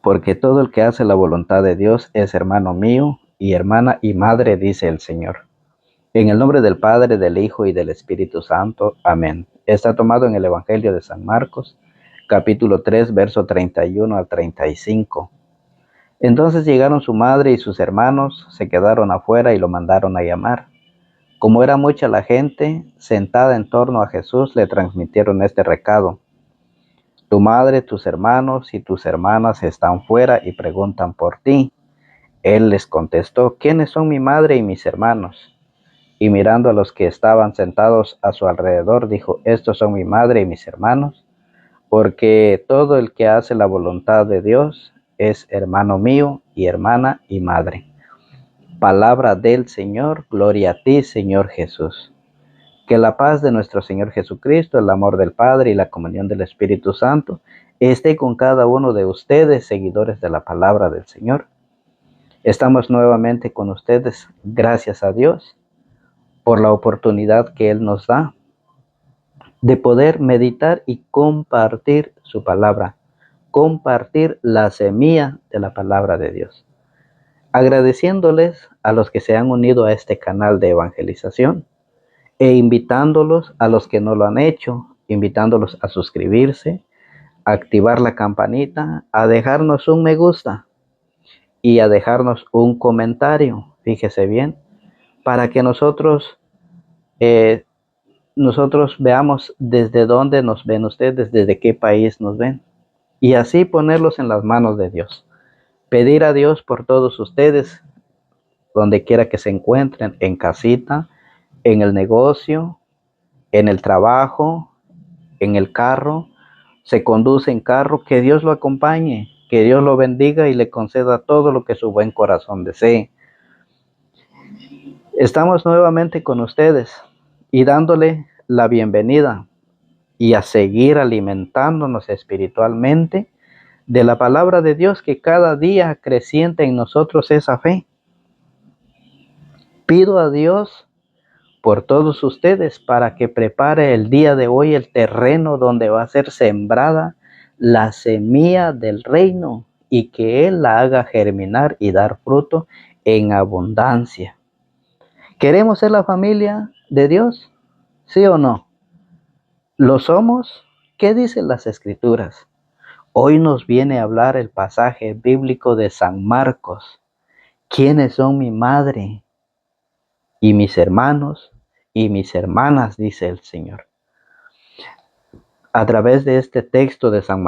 porque todo el que hace la voluntad de Dios es hermano mío y hermana y madre, dice el Señor. En el nombre del Padre, del Hijo y del Espíritu Santo. Amén. Está tomado en el Evangelio de San Marcos, capítulo 3, verso 31 al 35. Entonces llegaron su madre y sus hermanos, se quedaron afuera y lo mandaron a llamar. Como era mucha la gente sentada en torno a Jesús, le transmitieron este recado: tu madre, tus hermanos y tus hermanas están fuera y preguntan por ti. Él les contestó: ¿quiénes son mi madre y mis hermanos? Y mirando a los que estaban sentados a su alrededor, dijo: estos son mi madre y mis hermanos, porque todo el que hace la voluntad de Dios es hermano mío y hermana y madre. Palabra del Señor. Gloria a ti, Señor Jesús. Que la paz de nuestro Señor Jesucristo, el amor del Padre y la comunión del Espíritu Santo esté con cada uno de ustedes, seguidores de la palabra del Señor. Estamos nuevamente con ustedes, gracias a Dios por la oportunidad que Él nos da de poder meditar y compartir su palabra, compartir la semilla de la palabra de Dios. Agradeciéndoles a los que se han unido a este canal de evangelización e invitándolos a los que no lo han hecho, invitándolos a suscribirse, a activar la campanita, a dejarnos un me gusta y a dejarnos un comentario, fíjese bien, para que nosotros veamos desde dónde nos ven ustedes, desde qué país nos ven, y así ponerlos en las manos de Dios. Pedir a Dios por todos ustedes, donde quiera que se encuentren, en casita, en el negocio, en el trabajo, en el carro, se conduce en carro, que Dios lo acompañe, que Dios lo bendiga y le conceda todo lo que su buen corazón desee. Estamos nuevamente con ustedes y dándole la bienvenida y a seguir alimentándonos espiritualmente de la palabra de Dios, que cada día creciente en nosotros esa fe. Pido a Dios por todos ustedes para que prepare el día de hoy el terreno donde va a ser sembrada la semilla del reino y que Él la haga germinar y dar fruto en abundancia. ¿Queremos ser la familia de Dios? ¿Sí o no? ¿Lo somos? ¿Qué dicen las Escrituras? Hoy nos viene a hablar el pasaje bíblico de San Marcos. ¿Quiénes son mi madre y mis hermanos y mis hermanas?, dice el Señor. A través de este texto de San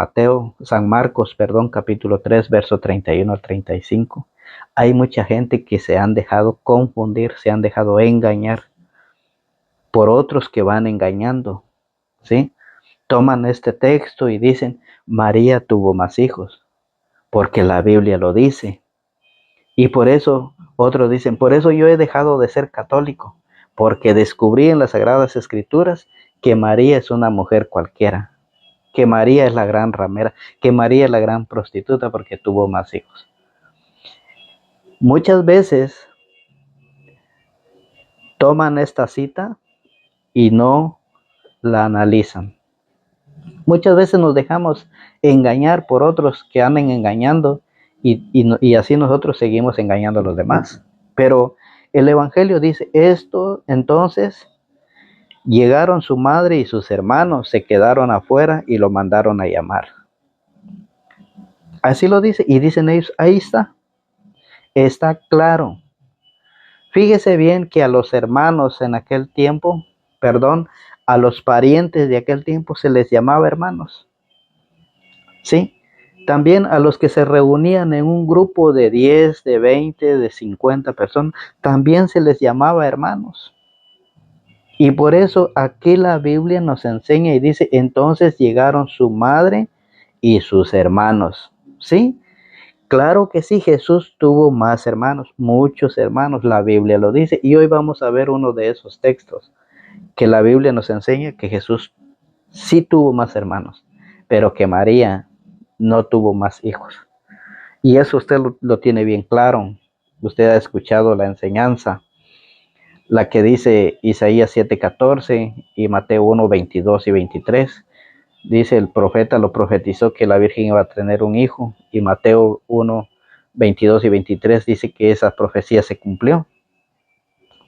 Marcos, capítulo 3, verso 31 al 35, hay mucha gente que se han dejado confundir, se han dejado engañar por otros que van engañando, ¿sí? Toman este texto y dicen: María tuvo más hijos, porque la Biblia lo dice. Y por eso, otros dicen: por eso yo he dejado de ser católico, porque descubrí en las Sagradas Escrituras que María es una mujer cualquiera, que María es la gran ramera, que María es la gran prostituta porque tuvo más hijos. Muchas veces toman esta cita y no la analizan. Muchas veces nos dejamos engañar por otros que anden engañando y así nosotros seguimos engañando a los demás. Pero el Evangelio dice esto: entonces llegaron su madre y sus hermanos, se quedaron afuera y lo mandaron a llamar. Así lo dice, y dicen ellos: ahí está claro. Fíjese bien que a los hermanos en aquel tiempo, a los parientes de aquel tiempo se les llamaba hermanos, ¿sí? También a los que se reunían en un grupo de 10, de 20, de 50 personas, también se les llamaba hermanos. Y por eso aquí la Biblia nos enseña y dice: entonces llegaron su madre y sus hermanos, ¿sí? Claro que sí, Jesús tuvo más hermanos, muchos hermanos, la Biblia lo dice. Y hoy vamos a ver uno de esos textos que la Biblia nos enseña que Jesús sí tuvo más hermanos, pero que María no tuvo más hijos. Y eso usted lo tiene bien claro. Usted ha escuchado la enseñanza, la que dice Isaías 7:14 y Mateo 1:22 y 23. Dice el profeta, lo profetizó que la Virgen iba a tener un hijo. Y Mateo 1, 22 y 23 dice que esa profecía se cumplió.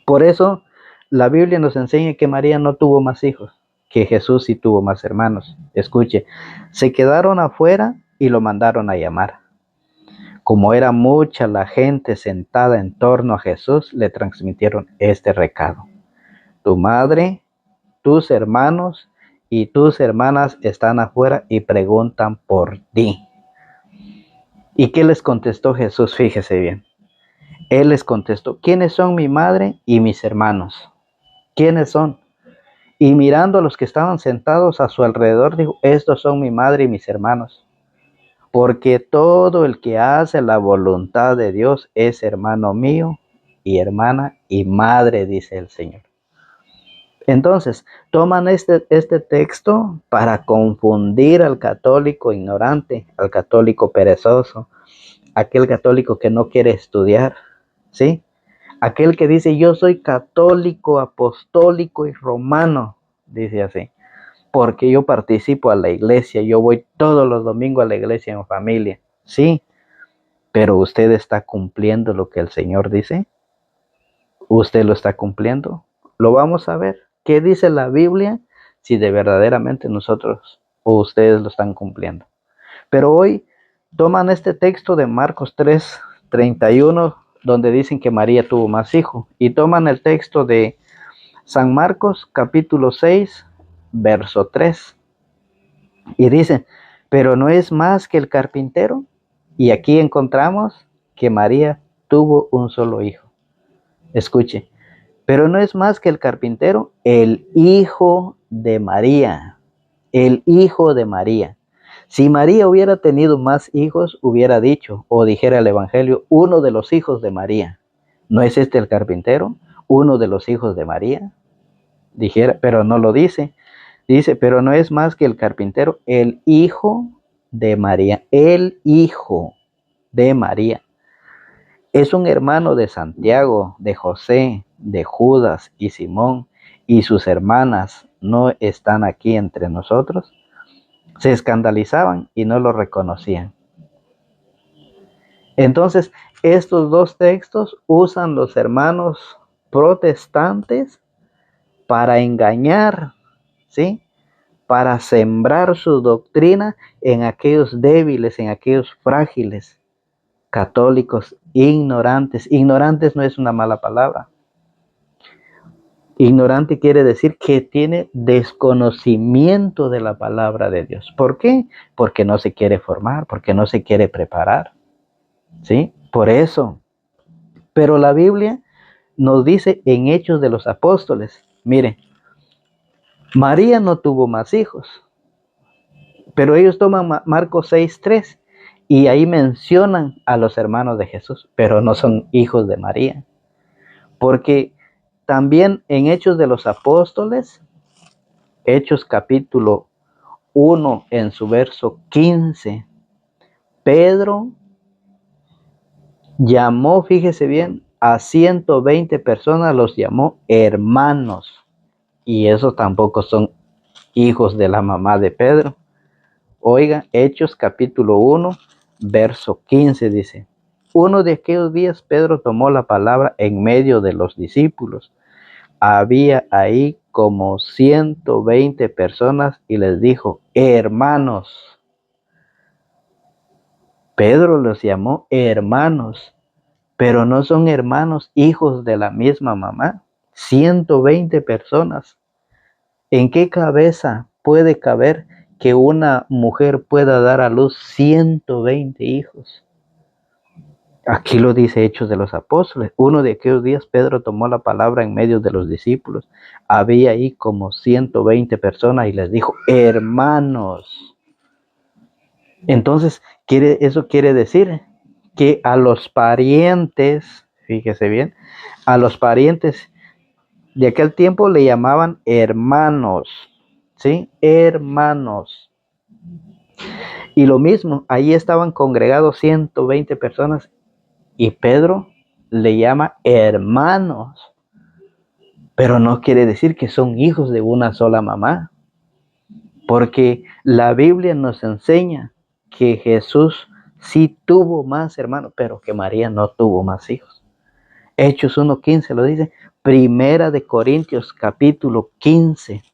Por eso la Biblia nos enseña que María no tuvo más hijos, que Jesús sí tuvo más hermanos. Escuche, se quedaron afuera y lo mandaron a llamar. Como era mucha la gente sentada en torno a Jesús, le transmitieron este recado. Tu madre, tus hermanos y tus hermanas están afuera y preguntan por ti. ¿Y qué les contestó Jesús? Fíjese bien. Él les contestó, ¿quiénes son mi madre y mis hermanos? ¿Quiénes son? Y mirando a los que estaban sentados a su alrededor, dijo, estos son mi madre y mis hermanos. Porque todo el que hace la voluntad de Dios es hermano mío y hermana y madre, dice el Señor. Entonces, toman este texto para confundir al católico ignorante, al católico perezoso, aquel católico que no quiere estudiar, ¿sí? Aquel que dice, yo soy católico, apostólico y romano, dice así, porque yo participo a la iglesia, yo voy todos los domingos a la iglesia en familia, ¿sí? Pero usted está cumpliendo lo que el Señor dice. ¿Usted lo está cumpliendo? Lo vamos a ver. ¿Qué dice la Biblia? Si de verdaderamente nosotros o ustedes lo están cumpliendo. Pero hoy toman este texto de Marcos 3:31, donde dicen que María tuvo más hijos, y toman el texto de San Marcos, capítulo 6, verso 3, y dicen, pero no es más que el carpintero. Y aquí encontramos que María tuvo un solo hijo. Escuche, pero no es más que el carpintero, el hijo de María, el hijo de María. Si María hubiera tenido más hijos, hubiera dicho, o dijera el Evangelio, uno de los hijos de María. ¿No es este el carpintero? Uno de los hijos de María. Dijera, pero no lo dice. Dice, pero no es más que el carpintero, el hijo de María, el hijo de María. Es un hermano de Santiago, de José, de Judas y Simón, y sus hermanas no están aquí entre nosotros. Se escandalizaban y no lo reconocían. Entonces, estos dos textos usan los hermanos protestantes para engañar, ¿sí? Para sembrar su doctrina en aquellos débiles, en aquellos frágiles, católicos ignorantes. Ignorantes no es una mala palabra. Ignorante quiere decir que tiene desconocimiento de la palabra de Dios. ¿Por qué? Porque no se quiere formar, porque no se quiere preparar. ¿Sí? Por eso. Pero la Biblia nos dice en Hechos de los Apóstoles, mire, María no tuvo más hijos, pero ellos toman Marcos 6:3 y ahí mencionan a los hermanos de Jesús, pero no son hijos de María. Porque también en Hechos de los Apóstoles, Hechos capítulo 1 en su verso 15, Pedro llamó, fíjese bien, a 120 personas, los llamó hermanos. Y esos tampoco son hijos de la mamá de Pedro. Oiga, Hechos capítulo 1, verso 15 dice, uno de aquellos días Pedro tomó la palabra en medio de los discípulos. Había ahí como 120 personas y les dijo, hermanos. Pedro los llamó hermanos, pero no son hermanos hijos de la misma mamá. 120 personas. ¿En qué cabeza puede caber que una mujer pueda dar a luz 120 hijos? Aquí lo dice Hechos de los Apóstoles. Uno de aquellos días Pedro tomó la palabra en medio de los discípulos. Había ahí como 120 personas y les dijo, hermanos. Entonces, eso quiere decir que a los parientes, fíjese bien, a los parientes de aquel tiempo le llamaban hermanos, ¿sí? Hermanos. Y lo mismo, ahí estaban congregados 120 personas y Pedro le llama hermanos, pero no quiere decir que son hijos de una sola mamá. porque la Biblia nos enseña que Jesús sí tuvo más hermanos, pero que María no tuvo más hijos. Hechos 1:15 lo dice. Primera de Corintios capítulo 15.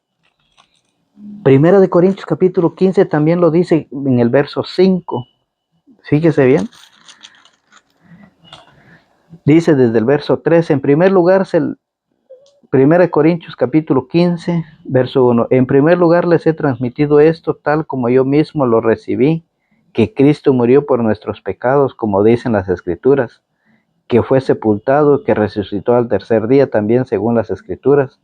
Primera de Corintios capítulo 15 también lo dice en el verso 5. Fíjese bien. Dice desde el verso 3, en primer lugar, Primera de Corintios capítulo 15, verso 1. En primer lugar les he transmitido esto tal como yo mismo lo recibí, que Cristo murió por nuestros pecados, como dicen las Escrituras, que fue sepultado, que resucitó al tercer día también según las Escrituras,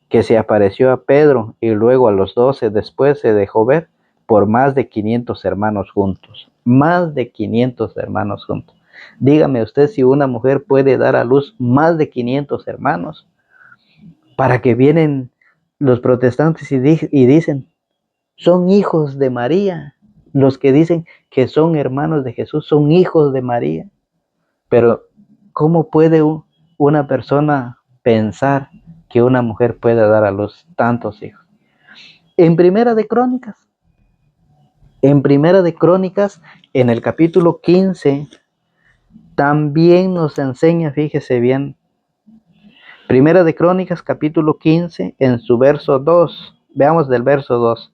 que se apareció a Pedro y luego a los 12, después se dejó ver por más de 500 hermanos juntos. Más de 500 hermanos juntos. Dígame usted si una mujer puede dar a luz más de 500 hermanos. Para que vienen los protestantes y dicen, son hijos de María. Los que dicen que son hermanos de Jesús son hijos de María. Pero, ¿cómo puede una persona pensar que una mujer puede dar a luz tantos hijos? En Primera de Crónicas, en el capítulo 15, también nos enseña, fíjese bien, Primera de Crónicas, capítulo 15, en su verso 2. Veamos del verso 2.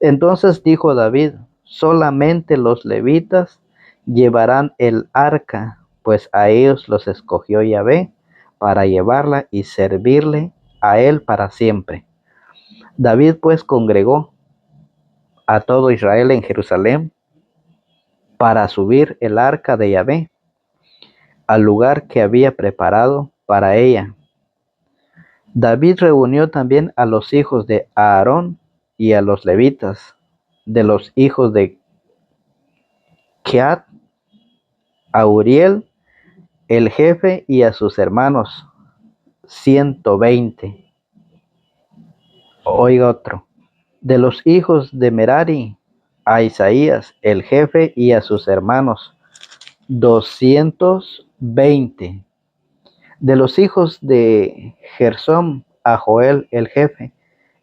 Entonces dijo David, solamente los levitas llevarán el arca, pues a ellos los escogió Yahvé para llevarla y servirle a él para siempre. David pues congregó a todo Israel en Jerusalén para subir el arca de Yahvé al lugar que había preparado para ella. David reunió también a los hijos de Aarón y a los levitas, de los hijos de Keat, a Uriel, el jefe, y a sus hermanos, 120. Oiga otro. De los hijos de Merari, a Isaías, el jefe, y a sus hermanos, 220. De los hijos de Gersón, a Joel, el jefe,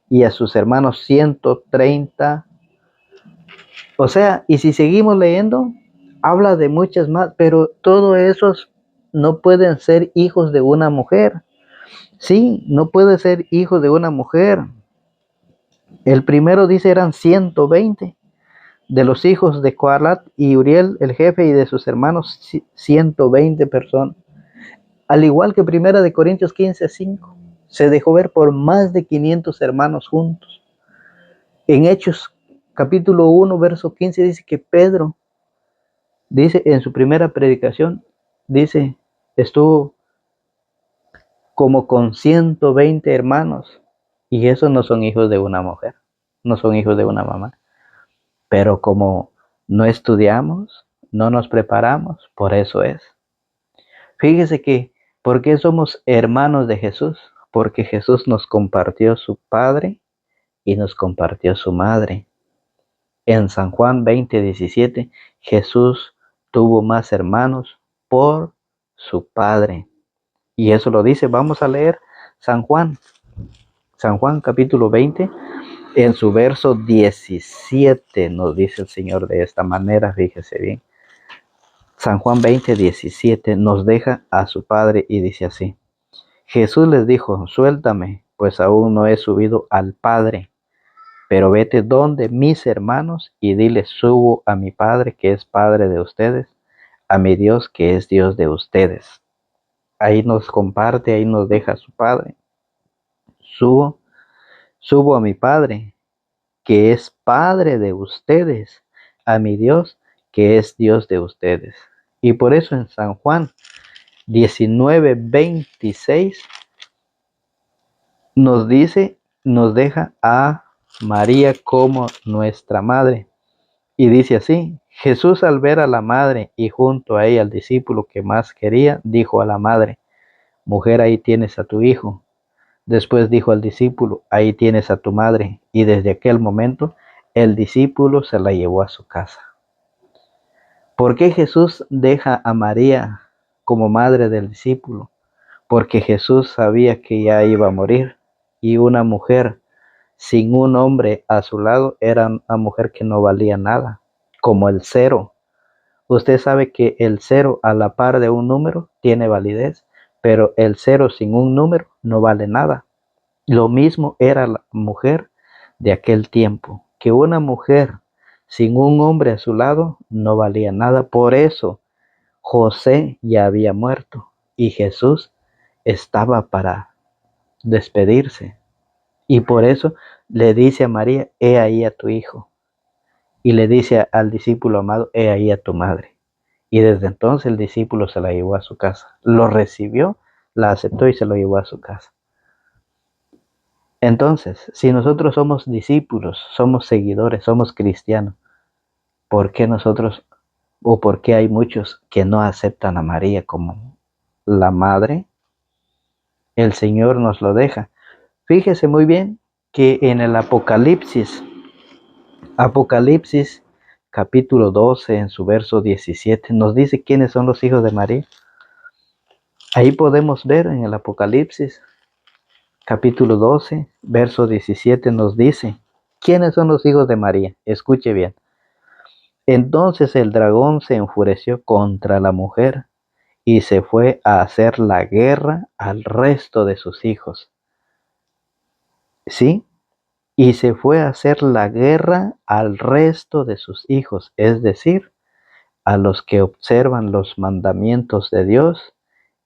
y a sus hermanos, 130. O sea, y si seguimos leyendo, habla de muchas más, pero todos esos no pueden ser hijos de una mujer. Sí, no puede ser hijo de una mujer. El primero dice eran 120 de los hijos de Coalat y Uriel, el jefe, y de sus hermanos 120 personas. Al igual que Primera de Corintios 15:5, se dejó ver por más de 500 hermanos juntos. En Hechos capítulo 1, verso 15 dice que Pedro, dice en su primera predicación, dice, estuvo como con 120 hermanos, y esos no son hijos de una mujer, no son hijos de una mamá. Pero como no estudiamos, no nos preparamos, por eso es. Fíjese que, ¿por qué somos hermanos de Jesús? Porque Jesús nos compartió su Padre y nos compartió su Madre. En San Juan 20:17, Jesús tuvo más hermanos por su Padre. Y eso lo dice, vamos a leer San Juan capítulo 20, en su verso 17 nos dice el Señor de esta manera, fíjese bien. San Juan 20:17 nos deja a su Padre y dice así. Jesús les dijo, suéltame, pues aún no he subido al Padre, pero vete donde mis hermanos y diles, subo a mi Padre que es Padre de ustedes, a mi Dios que es Dios de ustedes. Ahí nos comparte, ahí nos deja a su Padre. Subo a mi Padre, que es Padre de ustedes, a mi Dios, que es Dios de ustedes. Y por eso en San Juan 19:26 nos dice, nos deja a María como nuestra madre. Y dice así, Jesús al ver a la madre y junto a ella al discípulo que más quería, dijo a la madre, mujer, ahí tienes a tu hijo. Después dijo al discípulo, ahí tienes a tu madre. Y desde aquel momento el discípulo se la llevó a su casa. ¿Por qué Jesús deja a María como madre del discípulo? Porque Jesús sabía que ya iba a morir y una mujer sin un hombre a su lado, era una mujer que no valía nada, como el cero. Usted sabe que el cero a la par de un número tiene validez, pero el cero sin un número no vale nada. Lo mismo era la mujer de aquel tiempo, que una mujer sin un hombre a su lado no valía nada. Por eso José ya había muerto y Jesús estaba para despedirse. Y por eso le dice a María, he ahí a tu hijo. Y le dice al discípulo amado, he ahí a tu madre. Y desde entonces el discípulo se la llevó a su casa. Lo recibió, la aceptó y se lo llevó a su casa. Entonces, si nosotros somos discípulos, somos seguidores, somos cristianos, ¿por qué nosotros o por qué hay muchos que no aceptan a María como la madre? El Señor nos lo deja. Fíjese muy bien que en el Apocalipsis capítulo 12, en su verso 17, nos dice quiénes son los hijos de María. Ahí podemos ver en el Apocalipsis capítulo 12, verso 17, nos dice quiénes son los hijos de María. Escuche bien. Entonces el dragón se enfureció contra la mujer y se fue a hacer la guerra al resto de sus hijos. ¿Sí? Y se fue a hacer la guerra al resto de sus hijos, es decir, a los que observan los mandamientos de Dios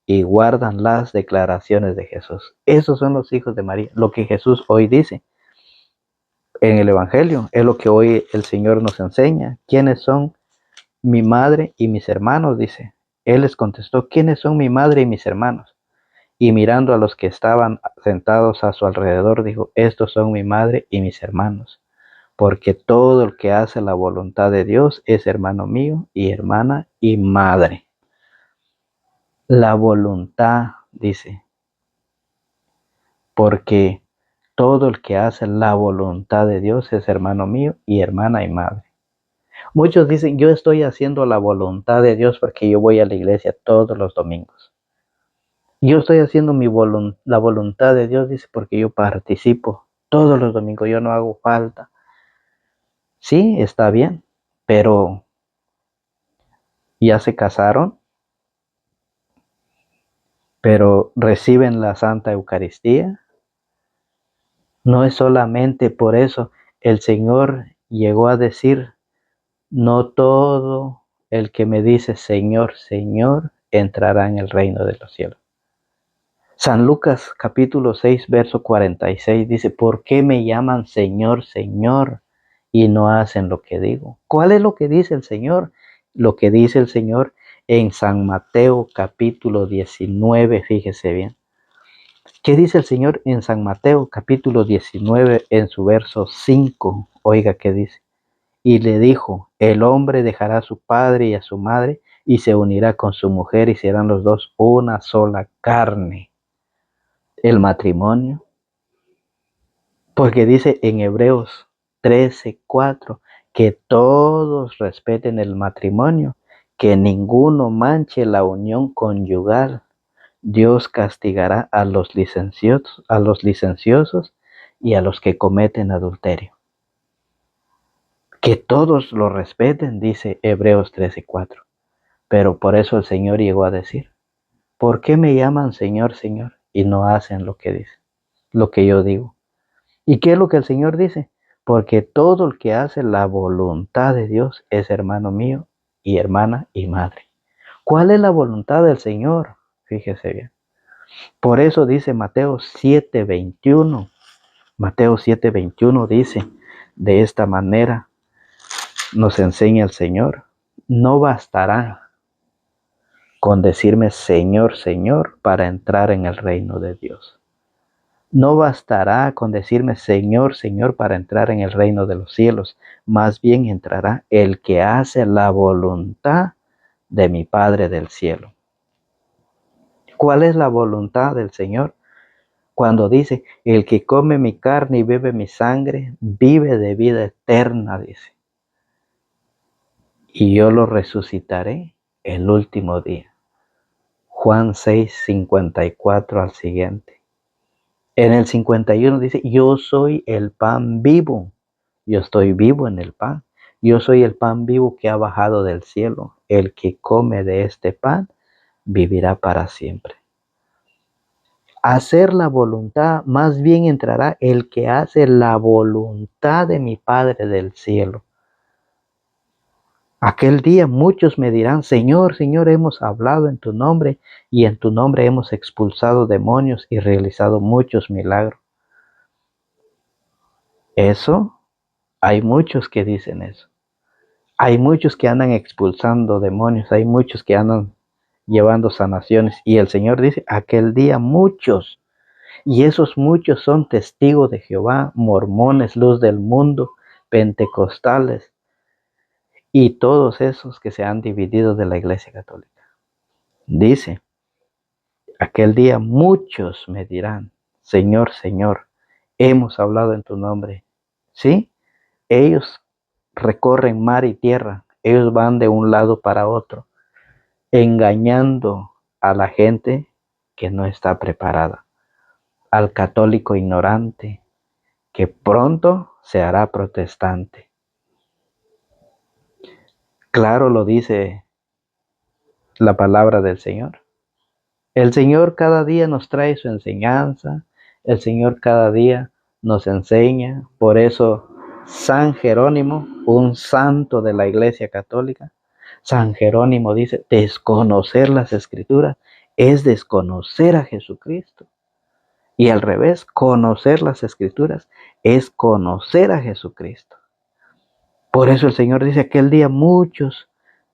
y guardan las declaraciones de Jesús. Esos son los hijos de María, lo que Jesús hoy dice en el Evangelio, es lo que hoy el Señor nos enseña. ¿Quiénes son mi madre y mis hermanos? Dice. Él les contestó, ¿quiénes son mi madre y mis hermanos? Y mirando a los que estaban sentados a su alrededor, dijo, estos son mi madre y mis hermanos, porque todo el que hace la voluntad de Dios es hermano mío y hermana y madre. La voluntad, dice, porque todo el que hace la voluntad de Dios es hermano mío y hermana y madre. Muchos dicen, yo estoy haciendo la voluntad de Dios porque yo voy a la iglesia todos los domingos. Yo estoy haciendo la voluntad de Dios, dice, porque yo participo todos los domingos, yo no hago falta. Sí, está bien, pero ya se casaron, pero reciben la Santa Eucaristía. No es solamente por eso, el Señor llegó a decir, no todo el que me dice Señor, Señor, entrará en el reino de los cielos. San Lucas capítulo 6, verso 46 dice, ¿por qué me llaman Señor, Señor y no hacen lo que digo? ¿Cuál es lo que dice el Señor? Lo que dice el Señor en San Mateo capítulo 19, fíjese bien. ¿Qué dice el Señor en San Mateo capítulo 19 en su verso 5? Oiga qué dice. Y le dijo, el hombre dejará a su padre y a su madre y se unirá con su mujer y serán los dos una sola carne. El matrimonio, porque dice en Hebreos 13:4 que todos respeten el matrimonio, que ninguno manche la unión conyugal. Dios castigará a los licenciosos y a los que cometen adulterio. Que todos lo respeten, dice Hebreos 13:4. Pero por eso el Señor llegó a decir, ¿por qué me llaman Señor, Señor y no hacen lo que dice, lo que yo digo? ¿Y qué es lo que el Señor dice? Porque todo el que hace la voluntad de Dios es hermano mío y hermana y madre. ¿Cuál es la voluntad del Señor? Fíjese bien. Por eso dice Mateo 7:21. Mateo 7:21 dice, de esta manera nos enseña el Señor, no bastará con decirme Señor, Señor para entrar en el reino de Dios. No bastará con decirme Señor, Señor para entrar en el reino de los cielos. Más bien entrará el que hace la voluntad de mi Padre del cielo. ¿Cuál es la voluntad del Señor? Cuando dice, el que come mi carne y bebe mi sangre, vive de vida eterna, dice. Y yo lo resucitaré el último día. Juan 6:54 al siguiente. En el 51 dice, yo soy el pan vivo. Yo estoy vivo en el pan. Yo soy el pan vivo que ha bajado del cielo. El que come de este pan vivirá para siempre. Hacer la voluntad, más bien entrará el que hace la voluntad de mi Padre del cielo. Aquel día muchos me dirán, Señor, Señor, hemos hablado en tu nombre y en tu nombre hemos expulsado demonios y realizado muchos milagros. Eso, hay muchos que dicen eso. Hay muchos que andan expulsando demonios, hay muchos que andan llevando sanaciones. Y el Señor dice, aquel día muchos, y esos muchos son testigos de Jehová, mormones, luz del mundo, pentecostales, y todos esos que se han dividido de la Iglesia Católica. Dice, aquel día muchos me dirán, Señor, Señor, hemos hablado en tu nombre. ¿Sí? Ellos recorren mar y tierra, ellos van de un lado para otro, engañando a la gente que no está preparada, al católico ignorante, que pronto se hará protestante. Claro lo dice la palabra del Señor. El Señor cada día nos trae su enseñanza, el Señor cada día nos enseña. Por eso San Jerónimo, un santo de la Iglesia Católica, San Jerónimo dice, desconocer las Escrituras es desconocer a Jesucristo. Y al revés, conocer las Escrituras es conocer a Jesucristo. Por eso el Señor dice, aquel día muchos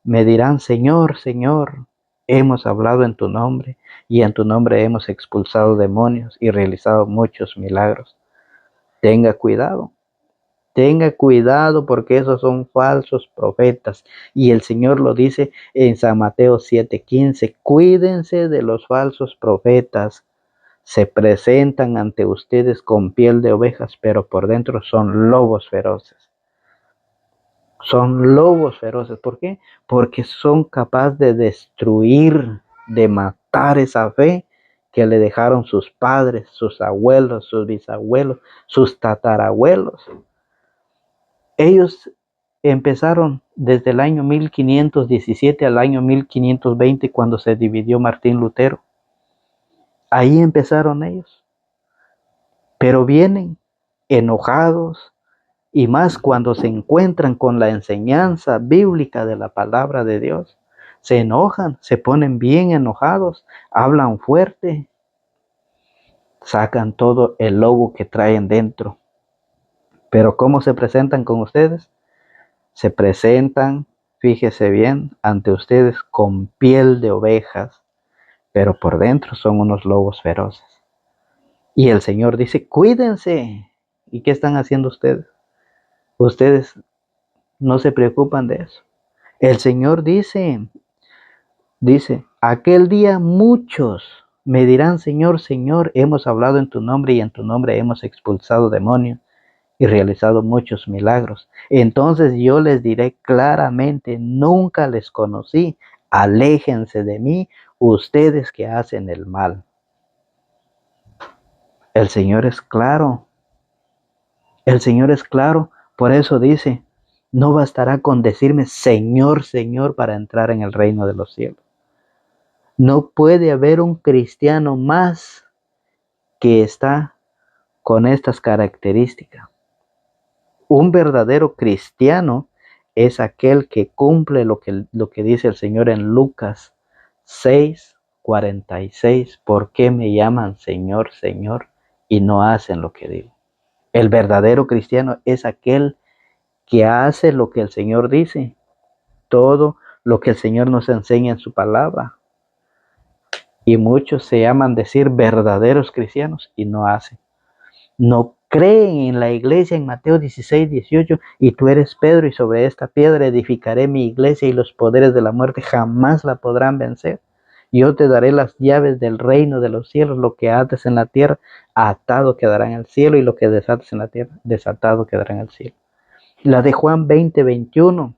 me dirán, Señor, Señor, hemos hablado en tu nombre y en tu nombre hemos expulsado demonios y realizado muchos milagros. Tenga cuidado porque esos son falsos profetas. Y el Señor lo dice en San Mateo 7:15, cuídense de los falsos profetas. Se presentan ante ustedes con piel de ovejas, pero por dentro son lobos feroces. Son lobos feroces. ¿Por qué? Porque son capaces de destruir, de matar esa fe que le dejaron sus padres, sus abuelos, sus bisabuelos, sus tatarabuelos. Ellos empezaron desde el año 1517 al año 1520 cuando se dividió Martín Lutero. Ahí empezaron ellos. Pero vienen enojados, y más cuando se encuentran con la enseñanza bíblica de la palabra de Dios, se enojan, se ponen bien enojados, hablan fuerte, sacan todo el lobo que traen dentro. Pero ¿cómo se presentan con ustedes? Se presentan, fíjese bien, ante ustedes con piel de ovejas, pero por dentro son unos lobos feroces. Y el Señor dice, cuídense. ¿Y qué están haciendo ustedes? Ustedes no se preocupan de eso. El Señor dice, aquel día muchos me dirán, Señor, Señor, hemos hablado en tu nombre y en tu nombre hemos expulsado demonios y realizado muchos milagros. Entonces yo les diré claramente, nunca les conocí, aléjense de mí, ustedes que hacen el mal. El Señor es claro, el Señor es claro, por eso dice, no bastará con decirme Señor, Señor para entrar en el reino de los cielos. No puede haber un cristiano más que está con estas características. Un verdadero cristiano es aquel que cumple lo que dice el Señor en Lucas 6:46. ¿Por qué me llaman Señor, Señor y no hacen lo que digo? El verdadero cristiano es aquel que hace lo que el Señor dice, todo lo que el Señor nos enseña en su palabra. Y muchos se llaman decir verdaderos cristianos y no hacen. No creen en la iglesia en Mateo 16:18, y tú eres Pedro y sobre esta piedra edificaré mi iglesia y los poderes de la muerte jamás la podrán vencer. Yo te daré las llaves del reino de los cielos, lo que ates en la tierra, atado quedará en el cielo, y lo que desates en la tierra, desatado quedará en el cielo. La de Juan 20:21,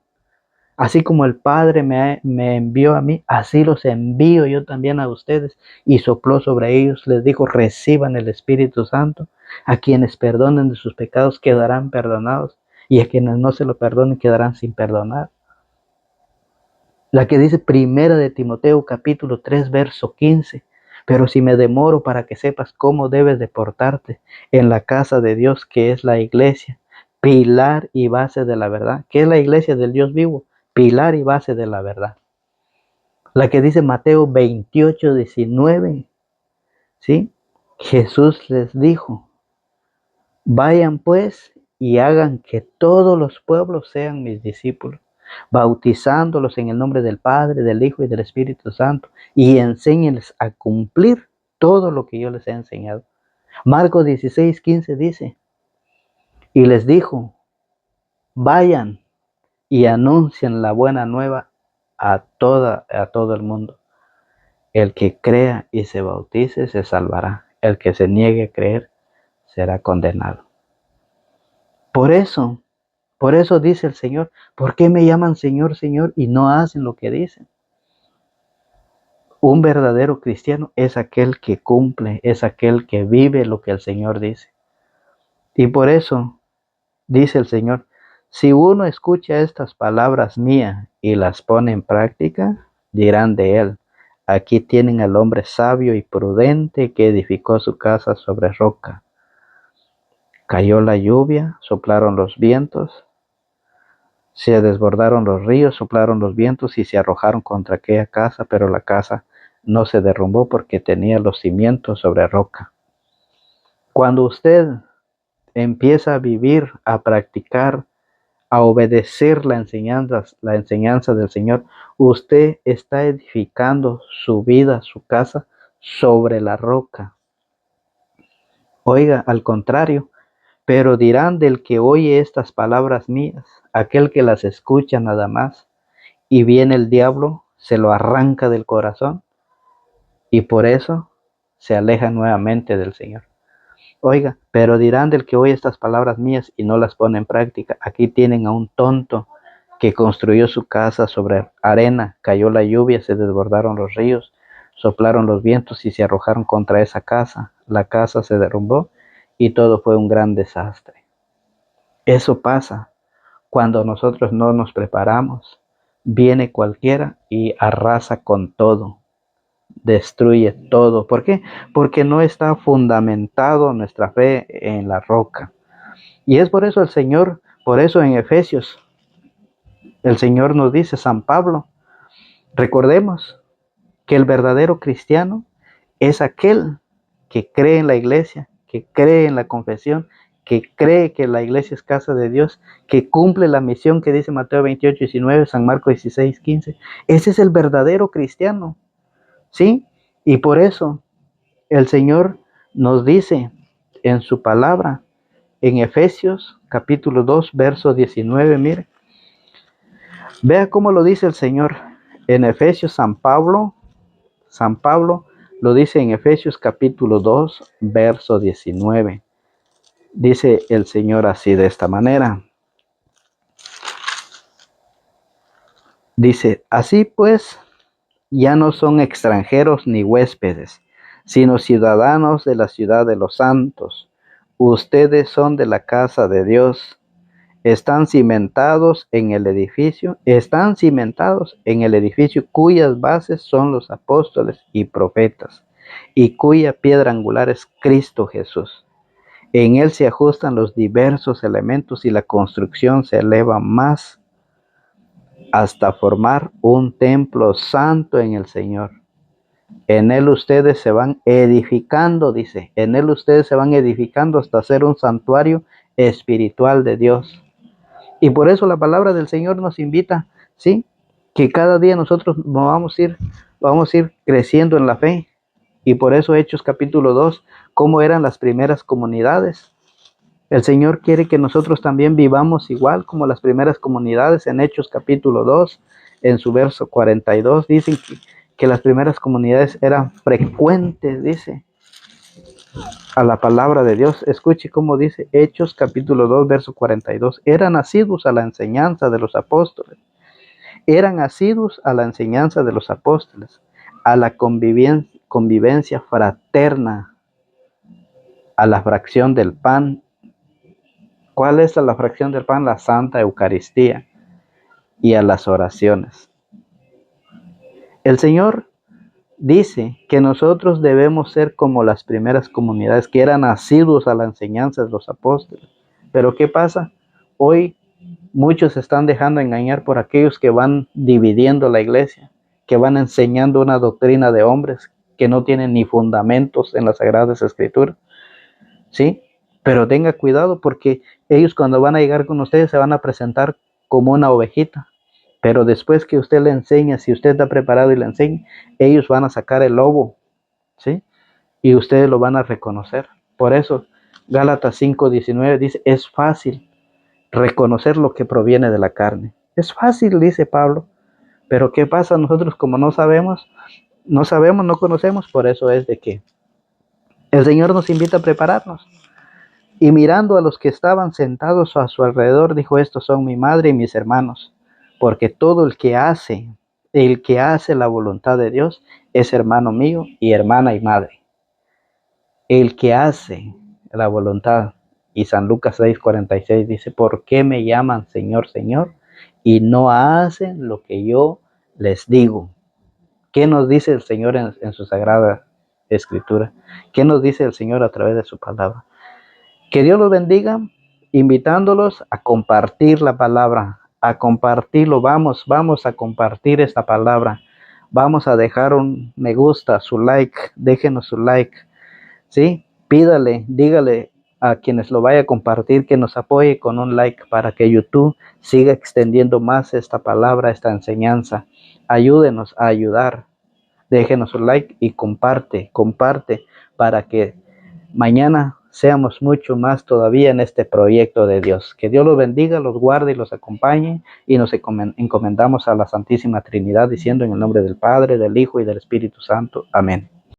Así como el Padre me envió a mí, así los envío yo también a ustedes. Y sopló sobre ellos, les dijo, reciban el Espíritu Santo. A quienes perdonen de sus pecados quedarán perdonados, y a quienes no se lo perdonen quedarán sin perdonar. La que dice Primera de Timoteo capítulo 3 verso 15. Pero si me demoro para que sepas cómo debes de portarte en la casa de Dios, que es la iglesia, pilar y base de la verdad. ¿Qué es la iglesia del Dios vivo? Pilar y base de la verdad. La que dice Mateo 28, 19, ¿sí? Jesús les dijo, vayan pues y hagan que todos los pueblos sean mis discípulos, bautizándolos en el nombre del Padre, del Hijo y del Espíritu Santo, y enséñenles a cumplir todo lo que yo les he enseñado. Marcos 16, 15 dice, y les dijo, vayan y anuncien la buena nueva a todo el mundo. El que crea y se bautice se salvará. El que se niegue a creer será condenado. Por eso dice el Señor, ¿por qué me llaman Señor, Señor y no hacen lo que dicen? Un verdadero cristiano es aquel que cumple, es aquel que vive lo que el Señor dice. Y por eso dice el Señor, si uno escucha estas palabras mías y las pone en práctica, dirán de él, aquí tienen al hombre sabio y prudente que edificó su casa sobre roca. Cayó la lluvia, soplaron los vientos, se desbordaron los ríos, soplaron los vientos y se arrojaron contra aquella casa, pero la casa no se derrumbó porque tenía los cimientos sobre roca. Cuando usted empieza a vivir, a practicar, a obedecer la enseñanza del Señor, usted está edificando su vida, su casa, sobre la roca. Oiga, al contrario, pero dirán del que oye estas palabras mías, aquel que las escucha nada más, y viene el diablo, se lo arranca del corazón, y por eso se aleja nuevamente del Señor. Oiga, pero dirán del que oye estas palabras mías y no las pone en práctica. Aquí tienen a un tonto que construyó su casa sobre arena, cayó la lluvia, se desbordaron los ríos, soplaron los vientos y se arrojaron contra esa casa. La casa se derrumbó y todo fue un gran desastre. Eso pasa cuando nosotros no nos preparamos. Viene cualquiera y arrasa con todo, destruye todo. ¿Por qué? Porque no está fundamentado nuestra fe en la roca. Y es por eso el Señor, por eso en Efesios, el Señor nos dice, San Pablo, recordemos que el verdadero cristiano es aquel que cree en la iglesia, que cree en la confesión, que cree que la iglesia es casa de Dios, que cumple la misión que dice Mateo 28, 19, San Marcos 16, 15. Ese es el verdadero cristiano, ¿sí? Y por eso el Señor nos dice en su palabra, en Efesios capítulo 2, verso 19, mire, vea cómo lo dice el Señor. En Efesios, San Pablo lo dice en Efesios capítulo 2, verso 19. Dice el Señor así de esta manera. Dice, así pues, ya no son extranjeros ni huéspedes, sino ciudadanos de la ciudad de los santos. Ustedes son de la casa de Dios. Están cimentados en el edificio cuyas bases son los apóstoles y profetas, y cuya piedra angular es Cristo Jesús. En él se ajustan los diversos elementos y la construcción se eleva más hasta formar un templo santo en el Señor. En él ustedes se van edificando, dice, en él ustedes se van edificando hasta ser un santuario espiritual de Dios. Y por eso la palabra del Señor nos invita, ¿sí? Que cada día nosotros vamos a ir creciendo en la fe. Y por eso Hechos capítulo 2, cómo eran las primeras comunidades. El Señor quiere que nosotros también vivamos igual como las primeras comunidades. En Hechos capítulo 2, en su verso 42, dicen que las primeras comunidades eran frecuentes, dice, a la palabra de Dios. Escuche cómo dice Hechos capítulo 2, verso 42. Eran asiduos a la enseñanza de los apóstoles eran asiduos a la enseñanza de los apóstoles, a la convivencia fraterna, a la fracción del pan. ¿Cuál es la fracción del pan? La Santa Eucaristía, y a las oraciones. El Señor dice que nosotros debemos ser como las primeras comunidades que eran asiduos a la enseñanza de los apóstoles. Pero ¿qué pasa? Hoy muchos se están dejando engañar por aquellos que van dividiendo la iglesia, que van enseñando una doctrina de hombres que no tienen ni fundamentos en las Sagradas Escrituras, ¿sí? Pero tenga cuidado porque ellos cuando van a llegar con ustedes se van a presentar como una ovejita, pero después que usted le enseña, si usted está preparado y le enseña, ellos van a sacar el lobo, ¿sí? Y ustedes lo van a reconocer. Por eso, Gálatas 5:19 dice, es fácil reconocer lo que proviene de la carne. Es fácil, dice Pablo, pero ¿qué pasa? Nosotros como no conocemos, por eso es de que el Señor nos invita a prepararnos. Y mirando a los que estaban sentados a su alrededor, dijo, estos son mi madre y mis hermanos, porque todo el que hace la voluntad de Dios, es hermano mío y hermana y madre. El que hace la voluntad. Y San Lucas 6:46 dice, ¿por qué me llaman Señor, Señor? Y no hacen lo que yo les digo. ¿Qué nos dice el Señor en su sagrada escritura? ¿Qué nos dice el Señor a través de su palabra? Que Dios los bendiga, invitándolos a compartir la palabra, a compartirlo. Vamos a compartir esta palabra. Vamos a dejar un me gusta, su like, déjenos su like, ¿sí? Pídale, dígale a quienes lo vaya a compartir que nos apoye con un like para que YouTube siga extendiendo más esta palabra, esta enseñanza. Ayúdenos a ayudar. Déjenos un like y comparte para que mañana seamos mucho más todavía en este proyecto de Dios. Que Dios los bendiga, los guarde y los acompañe, y nos encomendamos a la Santísima Trinidad diciendo en el nombre del Padre, del Hijo y del Espíritu Santo. Amén.